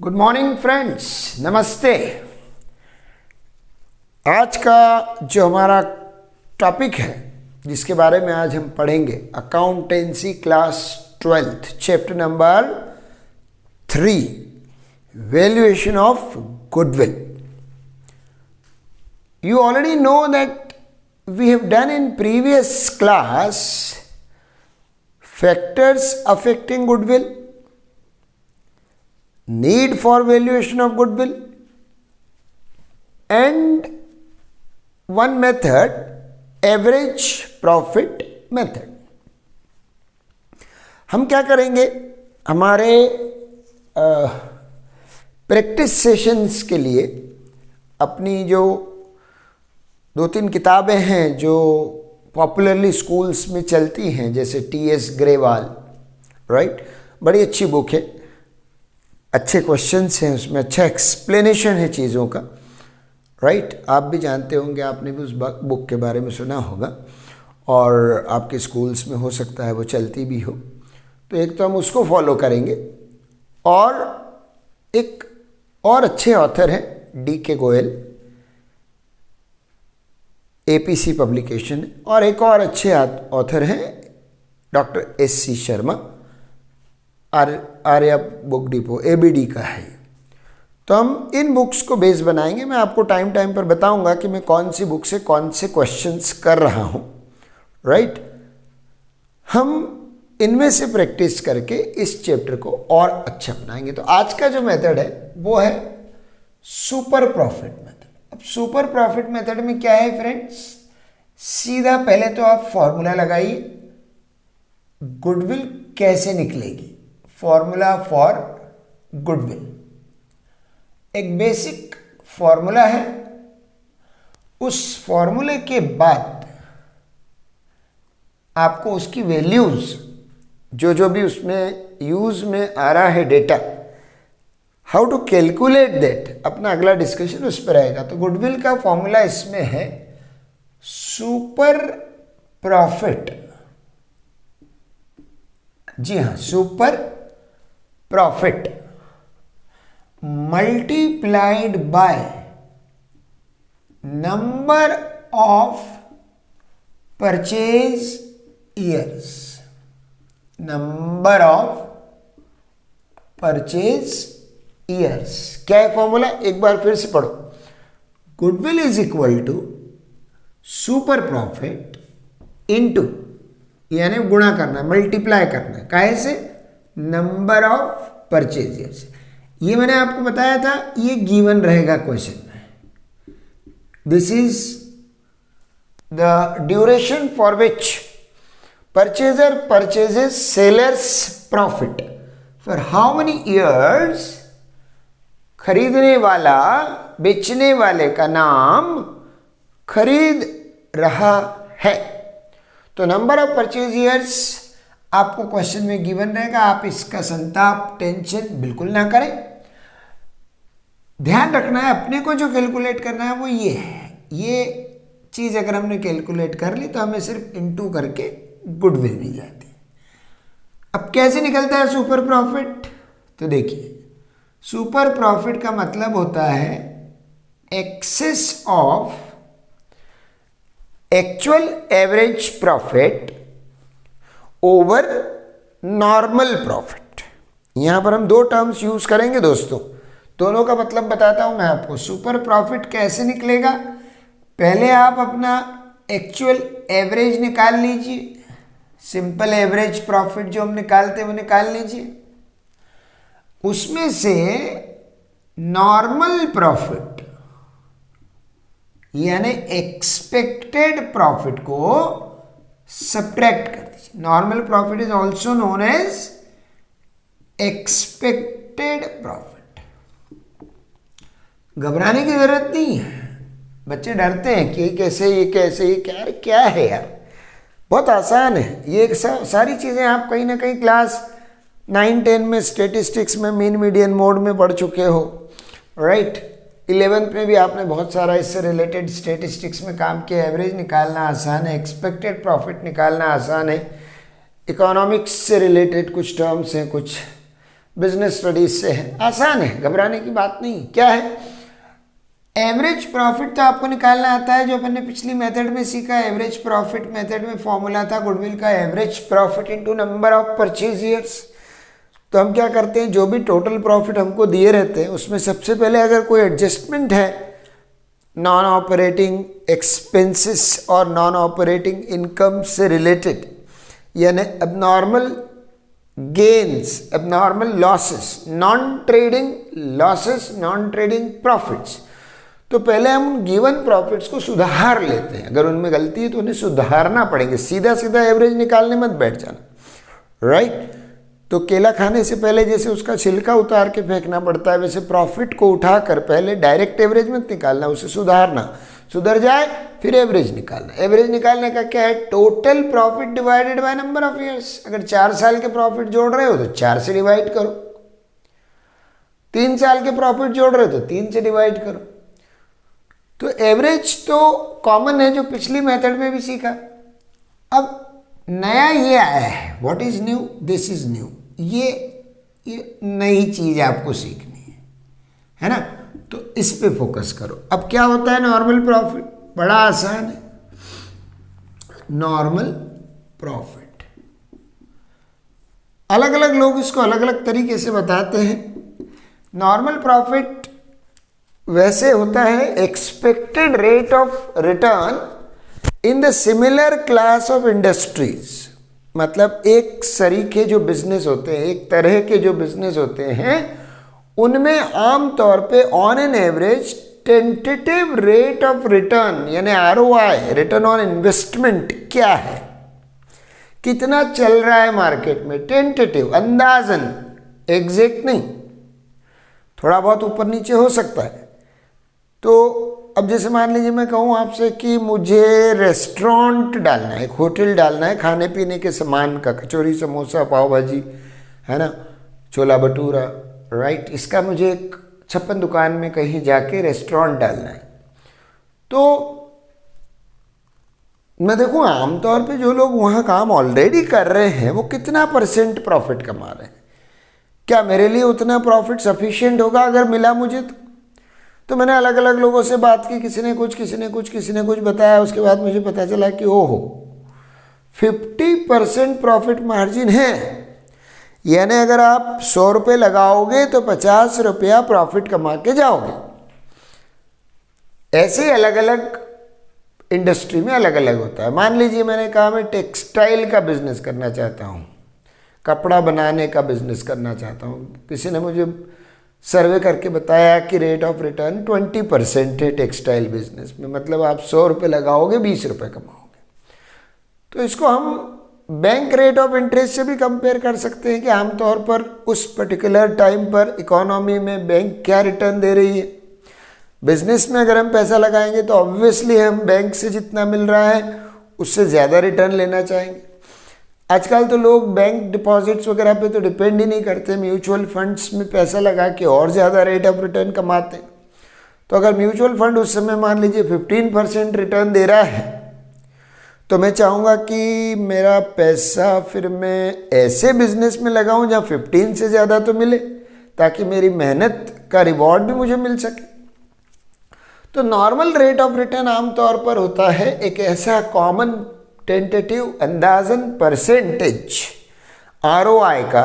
Good morning friends, नमस्ते। आज का जो हमारा टॉपिक है जिसके बारे में आज हम पढ़ेंगे, accountancy class 12th chapter number 3, valuation of goodwill. You already know that we have done in previous class factors affecting goodwill, need for valuation of goodwill, and one method, average profit method. हम क्या करेंगे, हमारे practice sessions के लिए अपनी जो 2-3 किताबें हैं जो पॉपुलरली स्कूल्स में चलती हैं, जैसे टी.एस. ग्रेवाल, राइट, बड़ी अच्छी बुक है, अच्छे क्वेश्चंस हैं उसमें, अच्छा एक्सप्लेनेशन है चीज़ों का, राइट। आप भी जानते होंगे, आपने भी उस बुक के बारे में सुना होगा और आपके स्कूल्स में हो सकता है वो चलती भी हो। तो एक तो हम उसको फॉलो करेंगे, और एक और अच्छे ऑथर हैं डी.के. गोयल, एपीसी पब्लिकेशन, और एक और अच्छे ऑथर हैं doctor SC. Sharma, Arya book depot, ABD का है। तो हम इन बुक्स को बेस बनाएंगे। मैं आपको टाइम टाइम पर बताऊंगा कि मैं कौन सी बुक से कौन से क्वेश्चंस कर रहा हूं, राइट। हम इनमें से प्रैक्टिस करके इस चैप्टर को और अच्छा बनाएंगे। तो आज का जो मेथड है वो है सुपर प्रॉफिट मेथड। अब सुपर प्रॉफिट मेथड में क्या है फ्रेंड्स, सीधा पहले तो आप फॉर्मूला लगाइए, गुडविल कैसे निकलेगी, फॉर्मूला फॉर गुडविल। एक बेसिक फॉर्मूला है, उस फॉर्मूले के बाद आपको उसकी वैल्यूज जो भी उसमें यूज में आ रहा है data, how to calculate that, अपना अगला डिस्कशन उस पर रहेगा। तो गुडविल का फॉर्मूला इसमें है सुपर प्रॉफिट। जी हाँ, super profit multiplied by number of purchase years, number of purchase years. क्या है फॉर्मूला, एक बार फिर से पढ़ो। Goodwill is equal to super profit into, यानी गुणा करना, मल्टीप्लाई करना, काहे से, नंबर ऑफ परचेज ईयर्स। ये मैंने आपको बताया था, ये गिवन रहेगा क्वेश्चन में। This is the duration for which purchaser purchases sellers profit for how many years. खरीदने वाला बेचने वाले का नाम खरीद रहा है। तो नंबर ऑफ परचेज ईयर्स आपको क्वेश्चन में गिवन रहेगा। आप इसका संताप, टेंशन बिल्कुल ना करें। ध्यान रखना है, अपने को जो कैलकुलेट करना है वो ये है। ये चीज अगर हमने कैलकुलेट कर ली तो हमें सिर्फ इनटू करके गुडविल मिल जाती है। अब कैसे निकलता है सुपर प्रॉफिट, तो देखिए, सुपर प्रॉफिट का मतलब होता है excess of actual average profit over normal profit. यहां पर हम 2 टर्म्स यूज करेंगे दोस्तों, दोनों का मतलब बताता हूं मैं आपको। सुपर प्रॉफिट कैसे निकलेगा, पहले आप अपना एक्चुअल एवरेज निकाल लीजिए, सिंपल एवरेज प्रॉफिट जो हम निकालते वो निकाल लीजिए, उसमें से नॉर्मल प्रॉफिट यानी एक्सपेक्टेड प्रॉफिट को सब्ट्रैक्ट कर दीजिए। Normal profit is also known as expected profit. घबराने की जरूरत नहीं है। बच्चे डरते हैं कि कैसे, ये कैसे, ये क्या है यार, बहुत आसान है ये। सारी चीजें आप कहीं ना कहीं क्लास 9-10 में स्टेटिस्टिक्स में मीन मीडियन मोड में पढ़ चुके हो, राइट। 11th में भी आपने बहुत सारा इससे रिलेटेड स्टेटिस्टिक्स में काम किया। एवरेज निकालना आसान है, एक्सपेक्टेड प्रॉफिट निकालना आसान है, इकोनॉमिक्स से रिलेटेड कुछ टर्म्स हैं, कुछ बिजनेस स्टडीज से है, आसान है, घबराने की बात नहीं। क्या है? एवरेज प्रॉफिट तो आपको निकालना आता है, जो अपन ने पिछली मेथड में सीखा। एवरेज प्रॉफिट मेथड में फॉर्मूला था गुडविल का average profit into number of purchase years. तो हम क्या करते हैं, जो भी टोटल प्रॉफिट हमको दिए रहते हैं उसमें सबसे पहले अगर कोई एडजस्टमेंट है नॉन ऑपरेटिंग एक्सपेंसेस और नॉन ऑपरेटिंग इनकम से रिलेटेड, यानी abnormal gains, abnormal losses, non trading losses, non trading profits, तो पहले हम गिवन प्रॉफिट्स को सुधार लेते हैं। अगर उनमें गलती है तो उन्हें सुधारना पड़ेंगे, सीधा सीधा एवरेज निकालने मत बैठ जाना, राइट। तो केला खाने से पहले जैसे उसका छिलका उतार के फेंकना पड़ता है, वैसे प्रॉफिट को उठाकर पहले डायरेक्ट एवरेज मत निकालना, उसे सुधारना, सुधर जाए फिर एवरेज निकालना। एवरेज निकालने का क्या है, total profit divided by number of years. अगर 4 साल के प्रॉफिट जोड़ रहे हो तो 4 से डिवाइड करो, 3 साल के प्रॉफिट जोड़ रहे हो तो 3 से डिवाइड करो। तो एवरेज तो कॉमन है, जो पिछली मेथड में भी सीखा। अब नया ये आया है, what is new, this is new, ये नई चीज आपको सीखनी है ना। तो इस पे फोकस करो। अब क्या होता है नॉर्मल प्रॉफिट, बड़ा आसान है। नॉर्मल प्रॉफिट अलग अलग लोग इसको अलग अलग तरीके से बताते हैं। नॉर्मल प्रॉफिट वैसे होता है expected rate of return in the similar class of industries. मतलब एक सरीखे जो बिजनेस होते हैं, एक तरह के जो बिजनेस होते हैं, उनमें आमतौर पे on an average tentative rate of return यानी आरओआई, रिटर्न ऑन इन्वेस्टमेंट क्या है, कितना चल रहा है मार्केट में, टेंटेटिव, अंदाजन, एग्जैक्ट नहीं, थोड़ा बहुत ऊपर नीचे हो सकता है। तो अब जैसे मान लीजिए मैं कहूँ आपसे कि मुझे रेस्टोरेंट डालना है, एक होटल डालना है खाने पीने के सामान का, कचौरी, समोसा, पाव भाजी, है ना, छोला भटूरा, राइट, इसका मुझे एक 56 दुकान में कहीं जाके रेस्टोरेंट डालना है। तो मैं देखूँ आमतौर पे जो लोग वहाँ काम ऑलरेडी कर रहे हैं वो कितना % प्रॉफिट कमा रहे हैं, क्या मेरे लिए उतना प्रॉफिट सफिशिएंट होगा अगर मिला मुझे तो मैंने अलग अलग लोगों से बात की, किसी ने कुछ बताया। उसके बाद मुझे पता चला कि ओहो 50% प्रॉफिट मार्जिन है, यानी अगर आप 100 रुपये लगाओगे तो 50 रुपया प्रॉफिट कमा के जाओगे। ऐसे अलग अलग इंडस्ट्री में अलग अलग होता है। मान लीजिए मैंने कहा मैं टेक्सटाइल का बिजनेस करना चाहता हूँ, कपड़ा बनाने का बिजनेस करना चाहता हूँ। किसी ने मुझे सर्वे करके बताया कि रेट ऑफ रिटर्न 20% है टेक्सटाइल बिजनेस में, मतलब आप 100 रुपये लगाओगे 20 रुपये कमाओगे। तो इसको हम बैंक रेट ऑफ इंटरेस्ट से भी कंपेयर कर सकते हैं कि आमतौर पर उस पर्टिकुलर टाइम पर इकोनॉमी में बैंक क्या रिटर्न दे रही है। बिजनेस में अगर हम पैसा लगाएंगे तो ऑब्वियसली हम बैंक से जितना मिल रहा है उससे ज़्यादा रिटर्न लेना चाहेंगे। आजकल तो लोग बैंक डिपॉजिट्स वगैरह पे तो डिपेंड ही नहीं करते, म्यूचुअल फंड्स में पैसा लगा के और ज़्यादा रेट ऑफ रिटर्न कमाते हैं। तो अगर म्यूचुअल फंड उस समय मान लीजिए 15% रिटर्न दे रहा है तो मैं चाहूँगा कि मेरा पैसा फिर मैं ऐसे बिजनेस में लगाऊँ जहाँ 15 से ज़्यादा तो मिले, ताकि मेरी मेहनत का रिवॉर्ड भी मुझे मिल सके। तो नॉर्मल रेट ऑफ रिटर्न आमतौर पर होता है एक ऐसा कॉमन टेंटेटिव अंदाजन परसेंटेज आरओआई का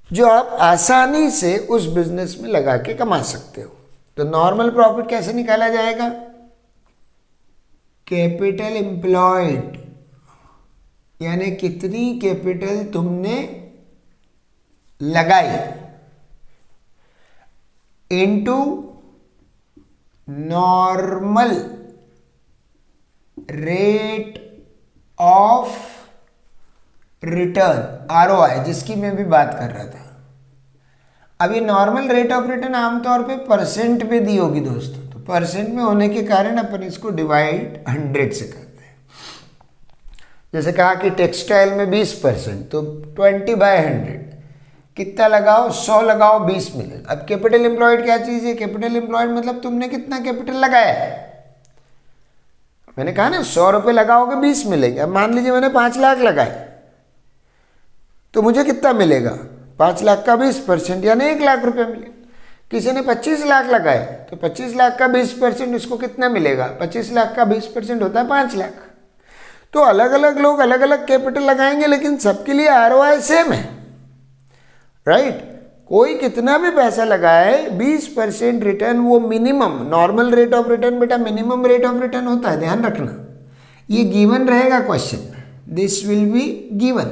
जो आप आसानी से उस बिजनेस में लगा के कमा सकते हो। तो नॉर्मल प्रॉफिट कैसे निकाला जाएगा, कैपिटल एम्प्लॉयड, यानी कितनी कैपिटल तुमने लगाई, into normal rate of return ROI, जिसकी मैं भी बात कर रहा था। अब ये नॉर्मल रेट ऑफ रिटर्न आमतौर पे परसेंट पे दी होगी दोस्तों, तो परसेंट में होने के कारण अपन इसको डिवाइड 100 से करते हैं। जैसे कहा कि टेक्सटाइल में 20%, तो 20/100 कितना लगाओ, 100 लगाओ 20 मिलेगा। अब कैपिटल एम्प्लॉयड क्या चीज़ है, कैपिटल एम्प्लॉयड मतलब तुमने कितना कैपिटल लगाया है। मैंने कहा ना 100 रुपये लगाओगे 20 मिलेंगे। अब मान लीजिए मैंने 5 लाख लगाए तो मुझे कितना मिलेगा, 5 लाख का 20% यानी 1 लाख रुपये मिले। किसी ने 25 लाख लगाए तो 25 लाख का 20% उसको कितना मिलेगा? 25 लाख का 20% होता है 5 लाख। तो अलग अलग लोग अलग अलग कैपिटल लगाएंगे लेकिन सबके लिए आरओआई सेम है, राइट। कोई कितना भी पैसा लगाए 20% रिटर्न वो minimum, normal rate of return बेटा मिनिमम रेट ऑफ रिटर्न होता है, ध्यान रखना। ये गिवन रहेगा question, this will be given.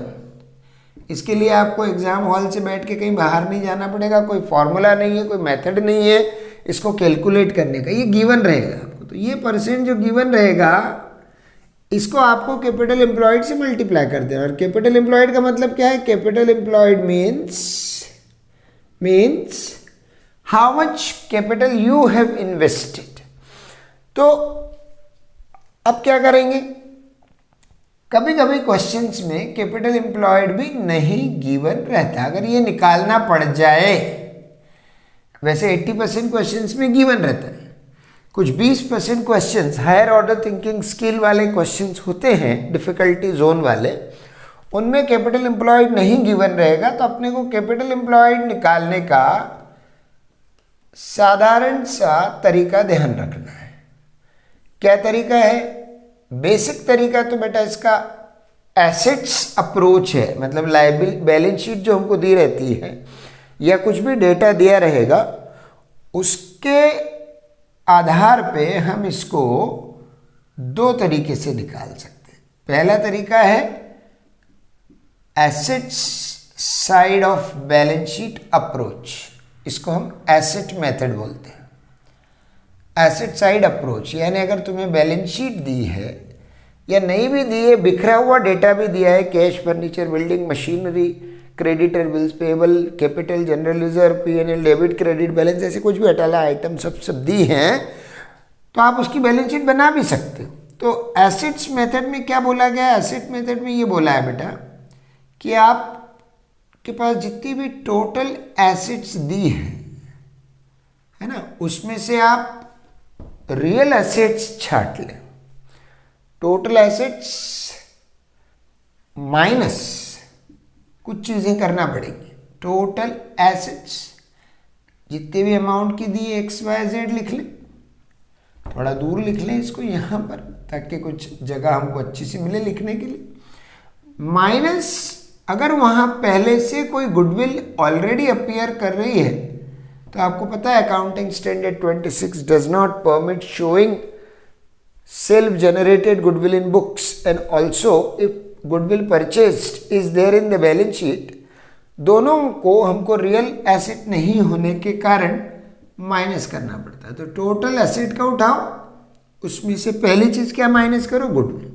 इसके लिए आपको एग्जाम हॉल से बैठ के कहीं बाहर नहीं जाना पड़ेगा, कोई फॉर्मूला नहीं है, कोई मेथड नहीं है इसको कैलकुलेट करने का, ये गिवन रहेगा आपको। तो ये परसेंट जो गिवन रहेगा इसको आपको कैपिटल एम्प्लॉयड से मल्टीप्लाई कर देना। और कैपिटल एम्प्लॉयड का मतलब क्या है? Capital employed means how much capital you have invested. तो अब क्या करेंगे, कभी कभी क्वेश्चंस में कैपिटल एम्प्लॉयड भी नहीं गिवन रहता, अगर ये निकालना पड़ जाए। वैसे 80% क्वेश्चंस में गिवन रहता है, कुछ 20% questions higher order thinking skill वाले क्वेश्चंस होते हैं, डिफिकल्टी जोन वाले, उनमें कैपिटल एम्प्लॉयड नहीं गिवन रहेगा। तो अपने को कैपिटल एम्प्लॉयड निकालने का साधारण सा तरीका ध्यान रखना है। क्या तरीका है? बेसिक तरीका तो बेटा इसका एसेट्स अप्रोच है, मतलब लायबिलिटी बैलेंस शीट जो हमको दी रहती है या कुछ भी डेटा दिया रहेगा उसके आधार पे हम इसको 2 तरीके से निकाल सकते हैं। पहला तरीका है assets side of balance sheet approach, इसको हम एसेट मेथड बोलते हैं। एसेट साइड अप्रोच यानी अगर तुम्हें बैलेंस शीट दी है या नहीं भी दी है, बिखरा हुआ डेटा भी दिया है, cash, furniture, building, machinery, creditor, bills payable, capital, general reserve, PNL, debit, credit, balance, ऐसे कुछ भी अटाला आइटम सब दी हैं, तो आप उसकी बैलेंस शीट बना भी सकते हो। तो एसेट्स मेथड में क्या बोला गया? एसेट मेथड में ये बोला है बेटा कि आपके पास जितनी भी टोटल एसेट्स दी है ना, उसमें से आप रियल एसेट्स छांट लें। टोटल एसेट्स माइनस कुछ चीजें करना पड़ेगी। टोटल एसेट्स जितने भी अमाउंट की दी XYZ लिख लें, थोड़ा दूर लिख लें इसको यहाँ पर ताकि कुछ जगह हमको अच्छी सी मिले लिखने के लिए। माइनस अगर वहाँ पहले से कोई गुडविल ऑलरेडी अपीयर कर रही है तो आपको पता है accounting standard 26 does not permit showing self generated goodwill in books and also if goodwill purchased is there in the balance sheet. दोनों को हमको रियल एसेट नहीं होने के कारण माइनस करना पड़ता है। तो टोटल एसेट का उठाओ, उसमें से पहली चीज क्या माइनस करो? गुडविल।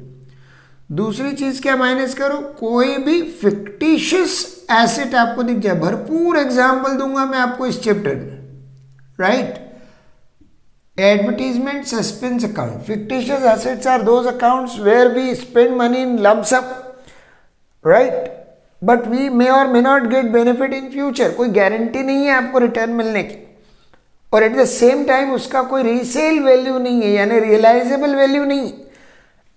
दूसरी चीज क्या माइनस करो? कोई भी फिक्टिशियस एसेट आपको दिख जाए। भरपूर एग्जाम्पल दूंगा मैं आपको इस चैप्टर में, right. Advertisement, suspense account, fictitious assets are those accounts where we spend money in lump sum, right, but we may और may not get benefit in future. कोई गारंटी नहीं है आपको रिटर्न मिलने की, और एट द सेम टाइम उसका कोई रीसेल वैल्यू नहीं है, यानी रियलाइजेबल वैल्यू नहीं।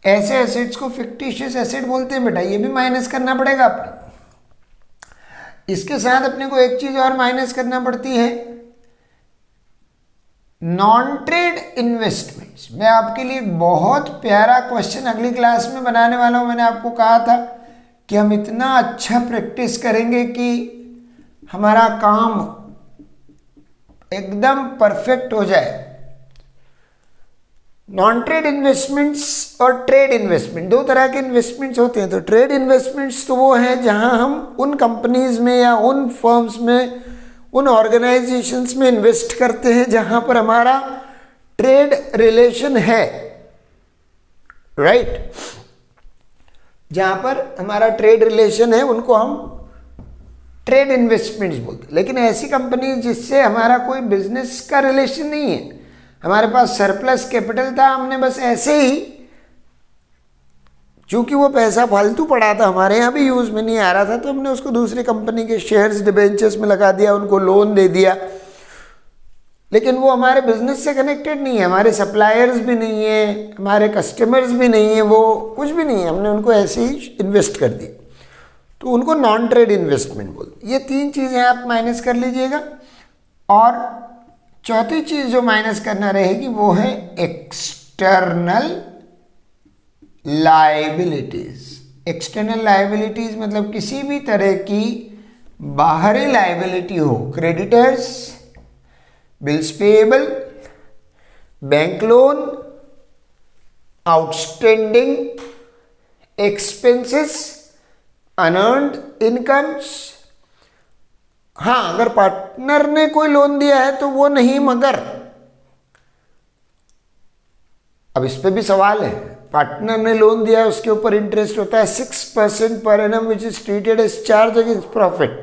ऐसे एसेट्स को फिक्टिशियस एसेट बोलते हैं बेटा, ये भी माइनस करना पड़ेगा अपने। इसके साथ अपने को एक चीज और माइनस करना पड़ती है, नॉन ट्रेड इन्वेस्टमेंट्स। मैं आपके लिए एक बहुत प्यारा क्वेश्चन अगली क्लास में बनाने वाला हूं। मैंने आपको कहा था कि हम इतना अच्छा प्रैक्टिस करेंगे कि हमारा काम एकदम परफेक्ट हो जाए। नॉन ट्रेड इन्वेस्टमेंट्स और ट्रेड इन्वेस्टमेंट, 2 तरह के इन्वेस्टमेंट्स होते हैं। तो ट्रेड इन्वेस्टमेंट्स तो वो हैं जहां हम उन कंपनीज में या उन फर्म्स में, उन ऑर्गेनाइजेशंस में इन्वेस्ट करते हैं जहां पर हमारा ट्रेड रिलेशन है, राइट। जहां पर हमारा ट्रेड रिलेशन है उनको हम ट्रेड इन्वेस्टमेंट्स बोलते हैं। लेकिन ऐसी कंपनी जिससे हमारा कोई बिजनेस का रिलेशन नहीं है, हमारे पास सरप्लस कैपिटल था, हमने बस ऐसे ही, चूंकि वो पैसा फालतू पड़ा था, हमारे यहाँ भी यूज में नहीं आ रहा था, तो हमने उसको दूसरी कंपनी के शेयर्स डिबेंचर्स में लगा दिया, उनको लोन दे दिया। लेकिन वो हमारे बिजनेस से कनेक्टेड नहीं है, हमारे सप्लायर्स भी नहीं है, हमारे कस्टमर्स भी नहीं है, वो कुछ भी नहीं है, हमने उनको ऐसे ही इन्वेस्ट कर दिया। तो उनको नॉन ट्रेड इन्वेस्टमेंट बोलते हैं। ये 3 चीज़ें आप माइनस कर लीजिएगा। और चौथी चीज़ जो माइनस करना रहेगी वो है एक्सटर्नल लायबिलिटीज। एक्सटर्नल लायबिलिटीज मतलब किसी भी तरह की बाहरी लायबिलिटी हो, creditors, bills payable, bank loan, outstanding expenses, unearned incomes. हाँ, अगर पार्टनर ने कोई लोन दिया है तो वो नहीं, मगर अब इस पे भी सवाल है। पार्टनर ने लोन दिया है, उसके ऊपर इंटरेस्ट होता है 6% per annum which is treated as charge against profit,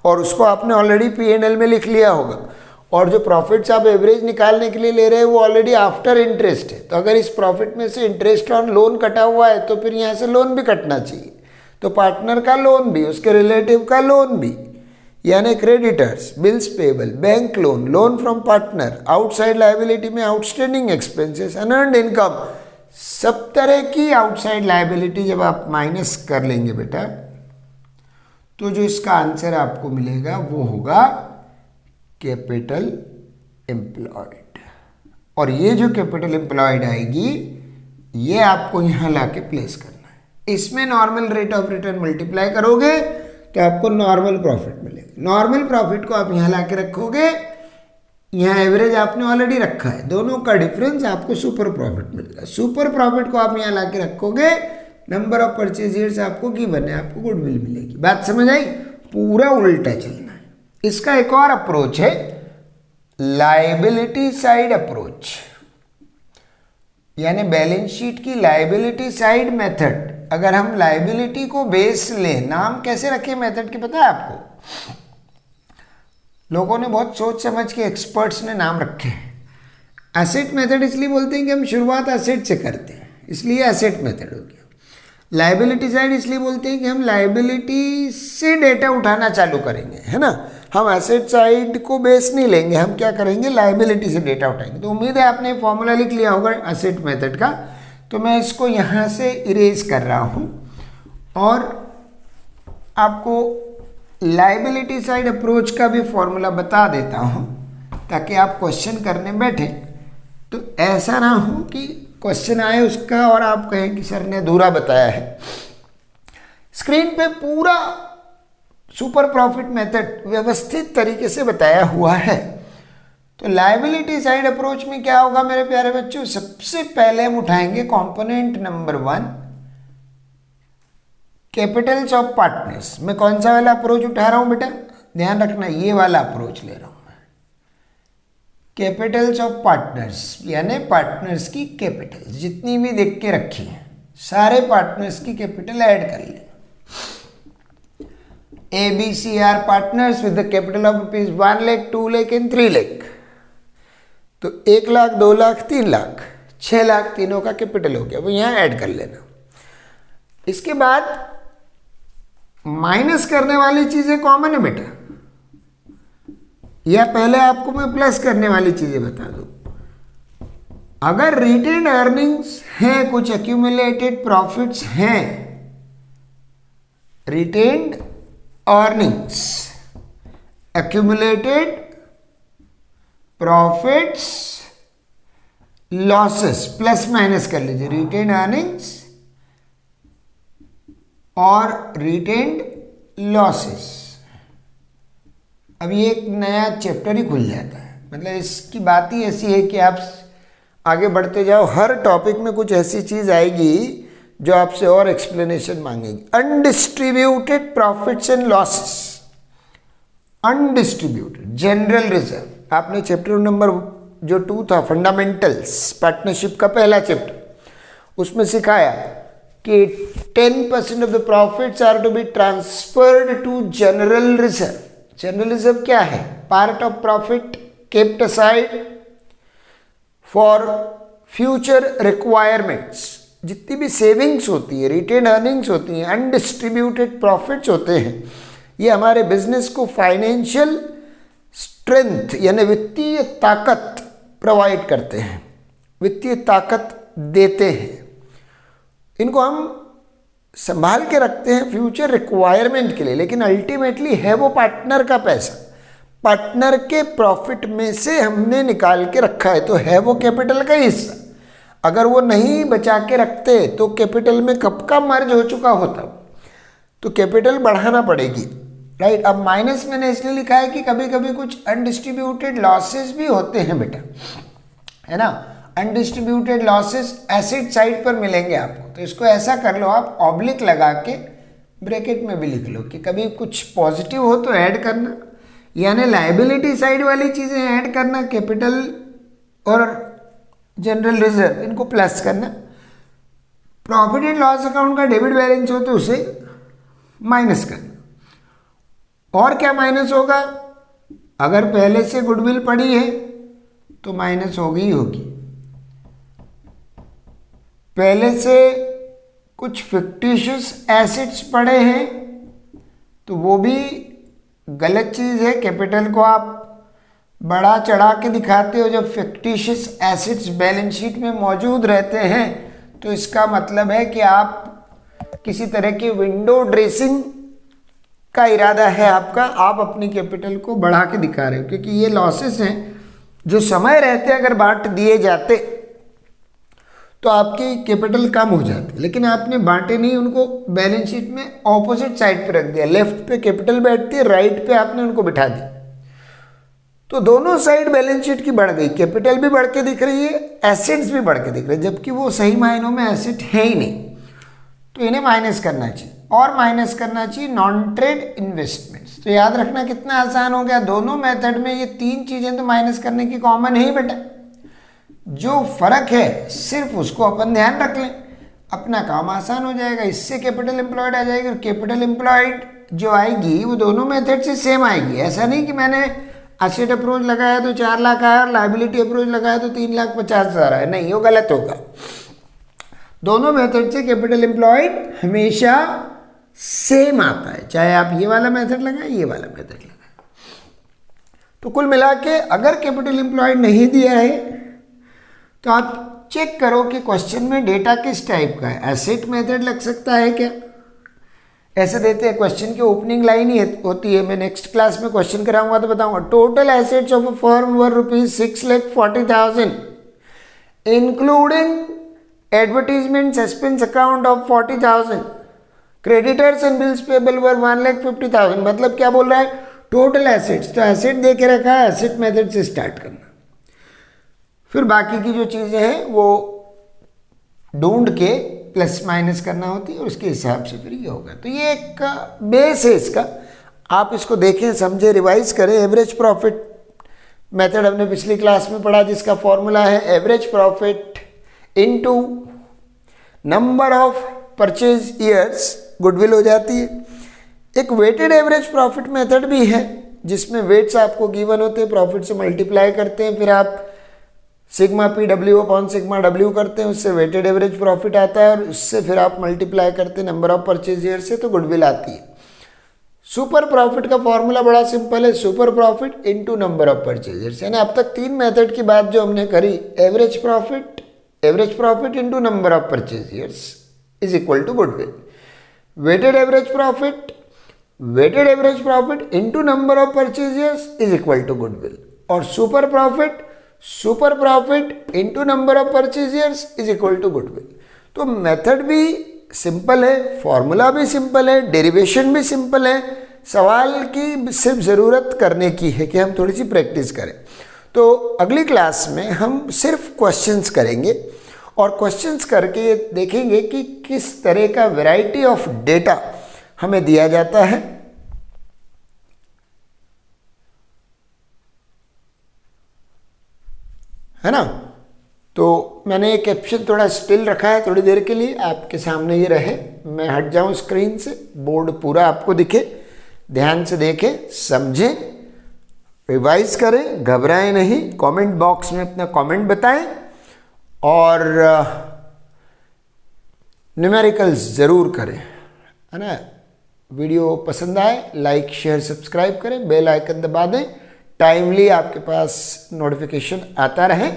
और उसको आपने ऑलरेडी P&L में लिख लिया होगा। और जो प्रॉफिट्स आप एवरेज निकालने के लिए ले रहे हैं वो ऑलरेडी आफ्टर इंटरेस्ट है। तो अगर इस प्रॉफिट में से इंटरेस्ट ऑन लोन कटा हुआ है तो फिर यहाँ से लोन भी कटना चाहिए। तो पार्टनर का लोन भी, उसके रिलेटिव का लोन भी, यानी creditors, bills payable, bank loan, loan from partner, outside liability में आउटस्टैंडिंग एक्सपेंसेस, अनअर्न्ड इनकम, सब तरह की आउटसाइड लायबिलिटी जब आप माइनस कर लेंगे बेटा, तो जो इसका आंसर आपको मिलेगा वो होगा कैपिटल एम्प्लॉयड। और ये जो कैपिटल एम्प्लॉयड आएगी ये आपको यहाँ लाके प्लेस करना है। इसमें normal rate of return multiply करोगे तो आपको नॉर्मल प्रॉफिट मिलेगा। नॉर्मल प्रॉफिट को आप यहाँ लाके रखोगे, यहाँ एवरेज आपने ऑलरेडी रखा है, दोनों का डिफरेंस आपको सुपर प्रॉफिट मिलेगा। सुपर प्रॉफिट को आप यहाँ लाके रखोगे, नंबर ऑफ परचेज ईयर्स आपको गिवन है, आपको गुडविल मिलेगी। बात समझ आई? पूरा उल्टा चलना है। इसका एक और अप्रोच है लायबिलिटी साइड अप्रोच, यानी बैलेंस शीट की लायबिलिटी साइड मेथड। अगर हम लायबिलिटी को बेस लें, नाम कैसे रखे मेथड के पता है आपको? लोगों ने बहुत सोच समझ के, एक्सपर्ट्स ने नाम रखे हैं। एसेट मेथड इसलिए बोलते हैं कि हम शुरुआत एसेट से करते हैं, इसलिए एसेट मेथड हो गया। लायबिलिटी साइड इसलिए बोलते हैं कि हम लायबिलिटी से डेटा उठाना चालू करेंगे, है ना। हम एसेट साइड को बेस नहीं लेंगे, हम क्या करेंगे, लायबिलिटी से डेटा उठाएंगे। तो उम्मीद है आपने फॉर्मूला लिख लिया होगा एसेट मेथड का। तो मैं इसको यहाँ से इरेज कर रहा हूँ और आपको लायबिलिटी साइड अप्रोच का भी फॉर्मूला बता देता हूँ, ताकि आप क्वेश्चन करने बैठे तो ऐसा ना हो कि क्वेश्चन आए उसका और आप कहें कि सर ने अधूरा बताया है। स्क्रीन पे पूरा सुपर प्रॉफिट मेथड व्यवस्थित तरीके से बताया हुआ है। तो लायबिलिटी साइड अप्रोच में क्या होगा मेरे प्यारे बच्चों? सबसे पहले हम उठाएंगे component number 1, Capitals of partners. मैं कौन सा वाला अप्रोच उठा रहा हूं बेटा? ध्यान रखना, ये वाला अप्रोच ले रहा हूं मैं। कैपिटल्स ऑफ पार्टनर्स यानी पार्टनर्स की कैपिटल जितनी भी देख के रखी है, सारे पार्टनर्स की कैपिटल ऐड कर ले। ABC are partners with the capital of ₹1 lakh, 2 lakh and 3 lakh. तो 1 लाख, 2 लाख, 3 लाख, 6 लाख तीनों का कैपिटल हो गया, वो यहाँ ऐड कर लेना। इसके बाद माइनस करने वाली चीजें कॉमन है बेटा, या पहले आपको मैं प्लस करने वाली चीजें बता दूं। अगर रिटेन्ड अर्निंग्स हैं, कुछ एक्यूमुलेटेड प्रॉफिट्स हैं, retained earnings, accumulated profits, losses, plus minus कर लीजिए, रिटेन्ड अर्निंग्स और रिटेन्ड लॉसेस। अब ये एक नया चैप्टर ही खुल जाता है। मतलब इसकी बात ही ऐसी है कि आप आगे बढ़ते जाओ, हर टॉपिक में कुछ ऐसी चीज आएगी जो आपसे और एक्सप्लेनेशन मांगेगी। Undistributed profits and losses, undistributed general reserve. आपने चैप्टर नंबर जो 2 था, फंडामेंटल्स पार्टनरशिप का पहला चैप्टर, उसमें सिखाया कि 10% of the profits are to be transferred to general reserve. General reserve क्या है? Part of profit kept aside for future requirements. जितनी भी सेविंग्स होती है, रिटेन अर्निंग्स होती हैं, अनडिस्ट्रीब्यूटेड प्रॉफिट्स होते हैं, ये हमारे बिजनेस को फाइनेंशियल स्ट्रेंथ यानी वित्तीय ताकत प्रोवाइड करते हैं, वित्तीय ताकत देते हैं। इनको हम संभाल के रखते हैं फ्यूचर रिक्वायरमेंट के लिए, लेकिन अल्टीमेटली है वो पार्टनर का पैसा, पार्टनर के प्रॉफिट में से हमने निकाल के रखा है, तो है वो कैपिटल का हिस्सा। अगर वो नहीं बचा के रखते तो कैपिटल में कब का मर्ज हो चुका होता, तो कैपिटल बढ़ाना पड़ेगी, राइट। अब माइनस मैंने इसलिए लिखा है कि कभी कभी कुछ अनडिस्ट्रीब्यूटेड लॉसेस भी होते हैं बेटा, है ना। अनडिस्ट्रीब्यूटेड लॉसेस एसेट साइड पर मिलेंगे आपको, तो इसको ऐसा कर लो आप, ऑब्लिक लगा के ब्रैकेट में भी लिख लो कि कभी कुछ पॉजिटिव हो तो ऐड करना, यानी लायबिलिटी साइड वाली चीज़ें ऐड करना, कैपिटल और जनरल रिजर्व इनको प्लस करना। प्रॉफिट एंड लॉस अकाउंट का डेबिट बैलेंस हो तो उसे माइनस करना। और क्या माइनस होगा, अगर पहले से गुडविल पड़ी है तो माइनस होगी ही होगी। पहले से कुछ फिक्टिशियस एसेट्स पड़े हैं तो वो भी गलत चीज़ है। कैपिटल को आप बढ़ा चढ़ा के दिखाते हो, जब फिक्टिशियस एसेट्स बैलेंस शीट में मौजूद रहते हैं तो इसका मतलब है कि आप किसी तरह की विंडो ड्रेसिंग का इरादा है आपका, आप अपनी कैपिटल को बढ़ा के दिखा रहे हो, क्योंकि ये लॉसेस हैं जो समय रहते अगर बांट दिए जाते तो आपकी कैपिटल कम हो जाती, लेकिन आपने बांटे नहीं उनको, बैलेंस शीट में ऑपोजिट साइड पे रख दिया। लेफ्ट पे कैपिटल बैठती है, राइट पे आपने उनको बिठा दी, तो दोनों साइड बैलेंस शीट की बढ़ गई, कैपिटल भी बढ़ के दिख रही है, एसेट्स भी बढ़ के दिख रहे हैं, जबकि वो सही मायनों में एसेट है ही नहीं। तो इन्हें माइनस करना चाहिए, और माइनस करना चाहिए नॉन ट्रेड इन्वेस्टमेंट्स। तो याद रखना कितना आसान हो गया, दोनों मेथड में ये तीन चीजें तो माइनस करने की कॉमन है ही बेटा, जो फर्क है सिर्फ उसको अपन ध्यान रख लें, अपना काम आसान हो जाएगा। इससे कैपिटल एम्प्लॉयड आ जाएगी, और कैपिटल एम्प्लॉयड जो आएगी वो दोनों मेथड से सेम आएगी। ऐसा नहीं कि मैंने एसेट अप्रोच लगाया तो 4 लाख आया और लायबिलिटी अप्रोच लगाया तो 3,50,000 आया, नहीं, वो गलत होगा। दोनों मेथड से कैपिटल एम्प्लॉयड हमेशा सेम आता है, चाहे आप ये वाला मेथड लगाएं ये वाला मेथड लगाएं। तो कुल मिला के अगर कैपिटल एम्प्लॉयड नहीं दिया है तो आप चेक करो कि क्वेश्चन में डेटा किस टाइप का है। एसेट मेथड लग सकता है क्या, ऐसे देते हैं, क्वेश्चन की ओपनिंग लाइन ही होती है। मैं नेक्स्ट क्लास में क्वेश्चन कराऊंगा तो बताऊंगा, total assets of a firm were ₹6,40,000 including advertisement suspense account of 40,000, creditors and bills payable were 1,50,000। मतलब क्या बोल रहा है, टोटल एसेट्स, तो एसेट दे के रखा है, एसेट मेथड से स्टार्ट करना, फिर बाकी की जो चीज़ें हैं वो ढूंढ के प्लस माइनस करना होती है और उसके हिसाब से फिर ये होगा। तो ये एक बेस है इसका, आप इसको देखें, समझे, रिवाइज करें। एवरेज प्रॉफिट मेथड हमने पिछली क्लास में पढ़ा, जिसका फॉर्मूला है average profit into number of purchase years, goodwill हो जाती है। एक वेटेड एवरेज प्रॉफिट मेथड भी है जिसमें वेट्स आपको गिवन होते हैं, प्रॉफिट से मल्टीप्लाई करते हैं, फिर आप sigma P W upon sigma W करते हैं, उससे वेटेड एवरेज प्रॉफिट आता है, और उससे फिर आप मल्टीप्लाई करते हैं नंबर ऑफ परचेज ईयर से, तो गुडविल आती है। सुपर प्रॉफिट का फॉर्मूला बड़ा सिंपल है, super profit into number of purchase years. यानी अब तक 3 मेथड की बात जो हमने करी, average profit into number of purchase years is equal to goodwill, weighted average profit into number of purchase years is equal to goodwill, और super profit into number of purchase years is equal to goodwill. तो method भी simple है, formula भी simple है, derivation भी simple है, सवाल की सिर्फ ज़रूरत करने की है कि हम थोड़ी सी प्रैक्टिस करें। तो अगली क्लास में हम सिर्फ क्वेश्चंस करेंगे, और क्वेश्चंस करके देखेंगे कि किस तरह का वैरायटी ऑफ डेटा हमें दिया जाता है ना। तो मैंने ये कैप्शन थोड़ा स्टिल रखा है थोड़ी देर के लिए, आपके सामने ये रहे, मैं हट जाऊं स्क्रीन से, बोर्ड पूरा आपको दिखे, ध्यान से देखें, समझें, रिवाइज करें, घबराएं नहीं, कमेंट बॉक्स में अपना कमेंट बताएं, और न्यूमेरिकल्स ज़रूर करें, है ना। वीडियो पसंद आए लाइक शेयर सब्सक्राइब करें, बेल आइकन दबा दें, टाइमली आपके पास नोटिफिकेशन आता रहे।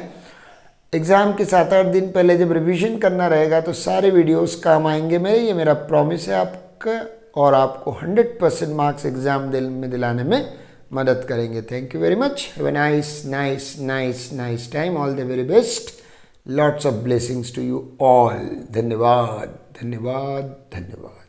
एग्ज़ाम के 7-8 दिन पहले जब रिवीजन करना रहेगा तो सारे वीडियोस काम आएंगे मेरे, ये मेरा प्रॉमिस है आपका, और आपको 100% मार्क्स एग्ज़ाम में दिलाने में मदद करेंगे। Thank you very much, have a nice nice nice nice time, all the very best, lots of blessings to you all. धन्यवाद धन्यवाद धन्यवाद।